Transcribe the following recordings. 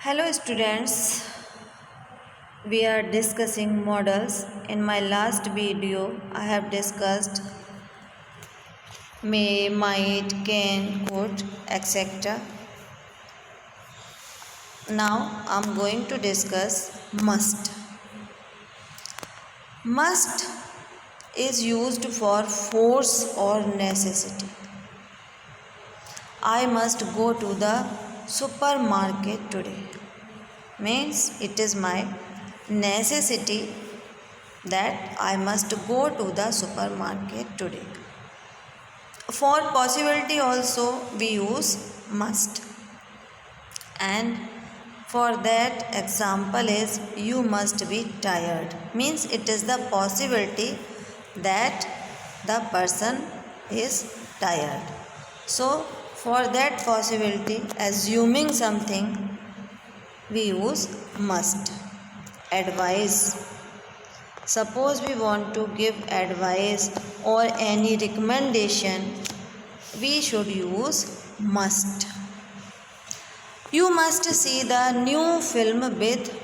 Hello students, we are discussing models. In my last video, I have discussed may, might, can, could, etc. Now I am going to discuss must. Must is used for force or necessity. I must go to the supermarket today. Means it is my necessity that I must go to the supermarket today. For possibility also we use must, and for that example is you must be tired. Means it is the possibility that the person is tired. So for that possibility, assuming something, we use must. Advice. Suppose we want to give advice or any recommendation, we should use must. You must see the new film with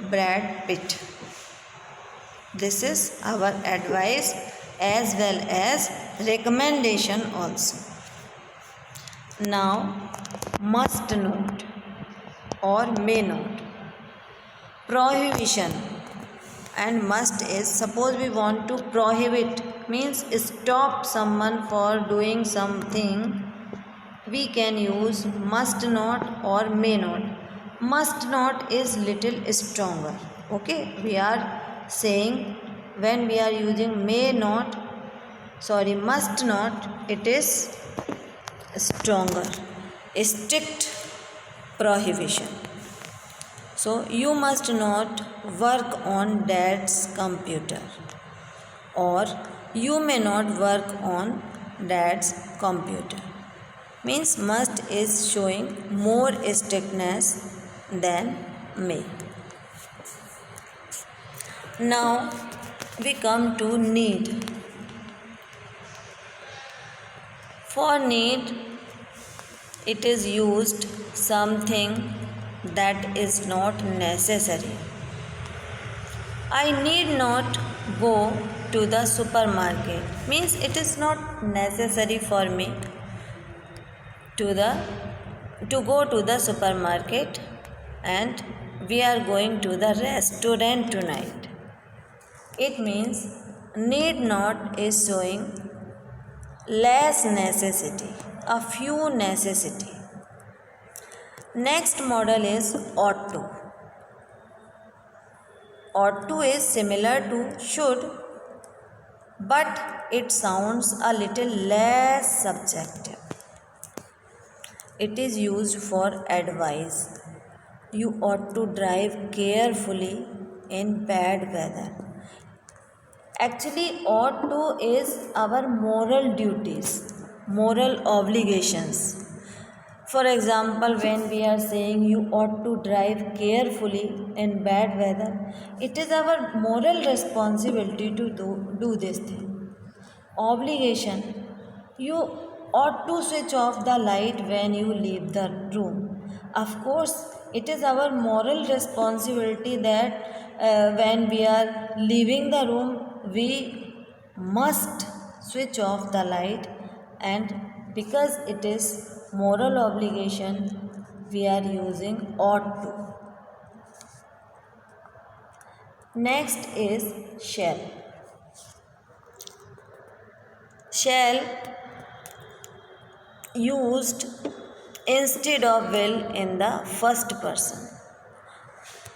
Brad Pitt. This is our advice as well as recommendation also. Now, must not or may not. Prohibition and must is, suppose we want to prohibit, means stop someone for doing something, we can use must not or may not. Must not is little stronger. Okay, we are saying when we are using must not, it is stronger. Strict prohibition. So you must not work on dad's computer, or you may not work on dad's computer. Means must is showing more strictness than may. Now we come to need. For need, it is used something that is not necessary. I need not go to the supermarket. Means it is not necessary for me to go to the supermarket, and we are going to the restaurant tonight. It means need not is showing less necessity, a few necessity. Next model is ought to. Ought to is similar to should, but it sounds a little less subjective. It is used for advice. You ought to drive carefully in bad weather. Actually, ought to is our moral duties, moral obligations. For example, when we are saying you ought to drive carefully in bad weather, it is our moral responsibility to do this thing. Obligation. You ought to switch off the light when you leave the room. Of course, it is our moral responsibility that when we are leaving the room, we must switch off the light, and because it is moral obligation, we are using ought to. Next is shall. Shall used instead of will in the first person.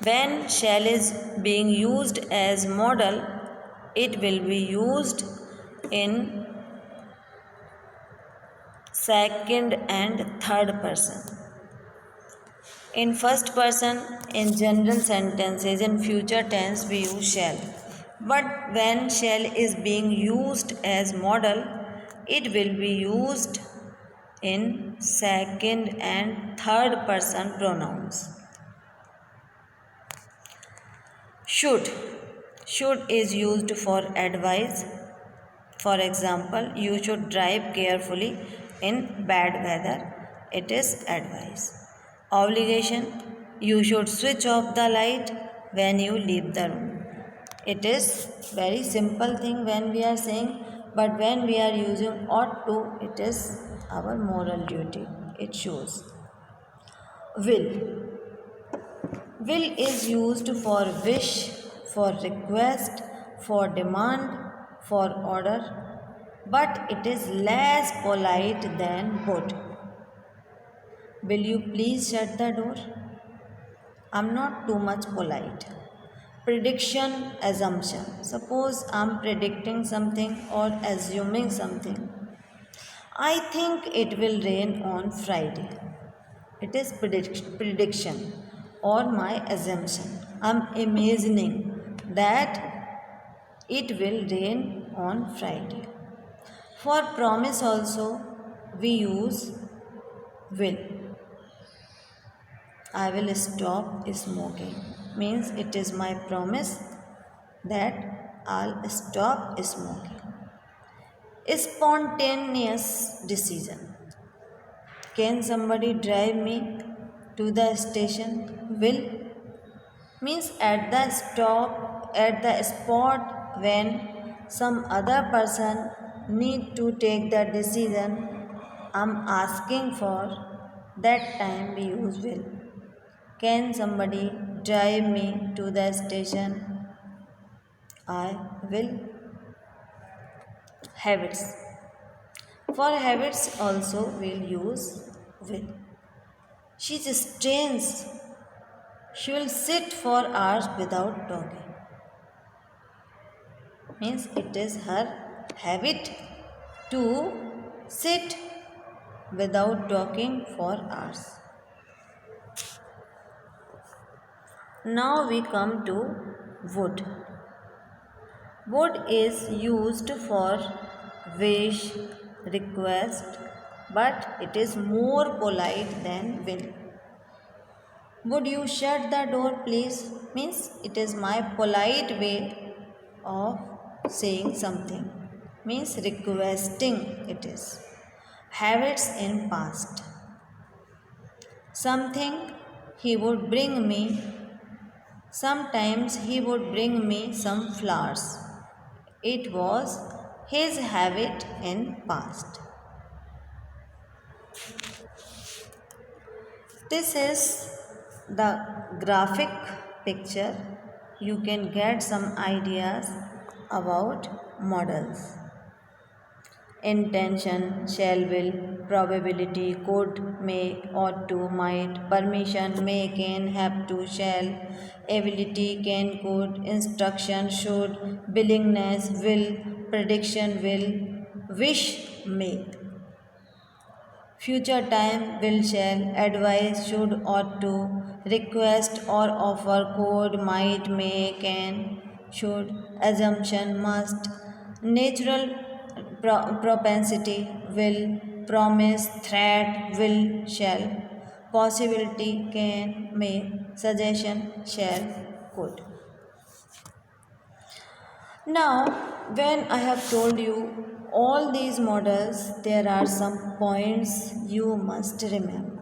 When shall is being used as modal, it will be used in second and third person. In first person, in general sentences, in future tense, we use shall. But when shall is being used as modal, it will be used in second and third person pronouns. Should. Should is used for advice. For example, you should drive carefully in bad weather. It is advice. Obligation. You should switch off the light when you leave the room. It is very simple thing when we are saying, but when we are using ought to, it is our moral duty. It shows. Will. Will is used for wish, for request, for demand, for order, but it is less polite than would. Will you please shut the door? I'm not too much polite. Prediction, assumption. Suppose I'm predicting something or assuming something. I think it will rain on Friday. It is prediction or my assumption. I'm imagining that it will rain on Friday. For promise also we use will. I will stop smoking. Means it is my promise that I'll stop smoking. Spontaneous decision. Can somebody drive me to the station? Will means at the spot when some other person need to take the decision I'm asking for, that time we use will. Can somebody drive me to the station? I will. Habits. For habits also we'll use will. She's strange. She will sit for hours without talking. Means it is her habit to sit without talking for hours. Now we come to would. Would is used for wish, request, but it is more polite than will. Would you shut the door, please? Means it is my polite way of saying something. Means requesting it is. Habits in past. Something he would bring me. Sometimes he would bring me some flowers. It was his habit in past. This is the graphic picture. You can get some ideas about models. Intention, shall, will, probability, could, may, ought to, might, permission, may, can, have to, shall, ability, can, could, instruction, should, willingness, will, prediction, will, wish, may. Future time, will, shall, advise, should, ought to, request or offer, could, might, may, can, should, assumption, must, natural propensity, will, promise, threat, will, shall, possibility, can, may, suggestion, shall, could. Now, when I have told you all these models, there are some points you must remember.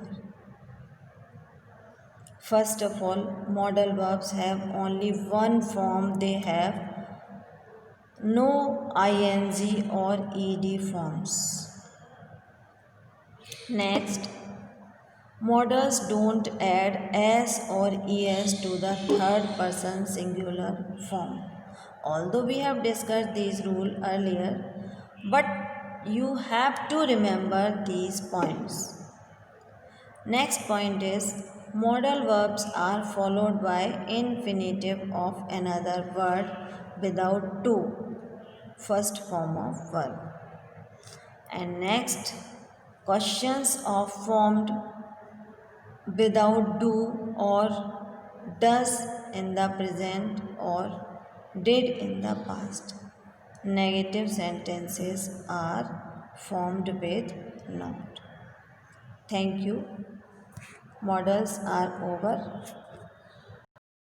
First of all, modal verbs have only one form, they have no ing or ed forms. Next, modals don't add s or es to the third person singular form. Although we have discussed these rules earlier, but you have to remember these points. Next point is modal verbs are followed by infinitive of another word without to, first form of verb. And next, questions are formed without do or does in the present or did in the past. Negative sentences are formed with not. Thank you. Models are over.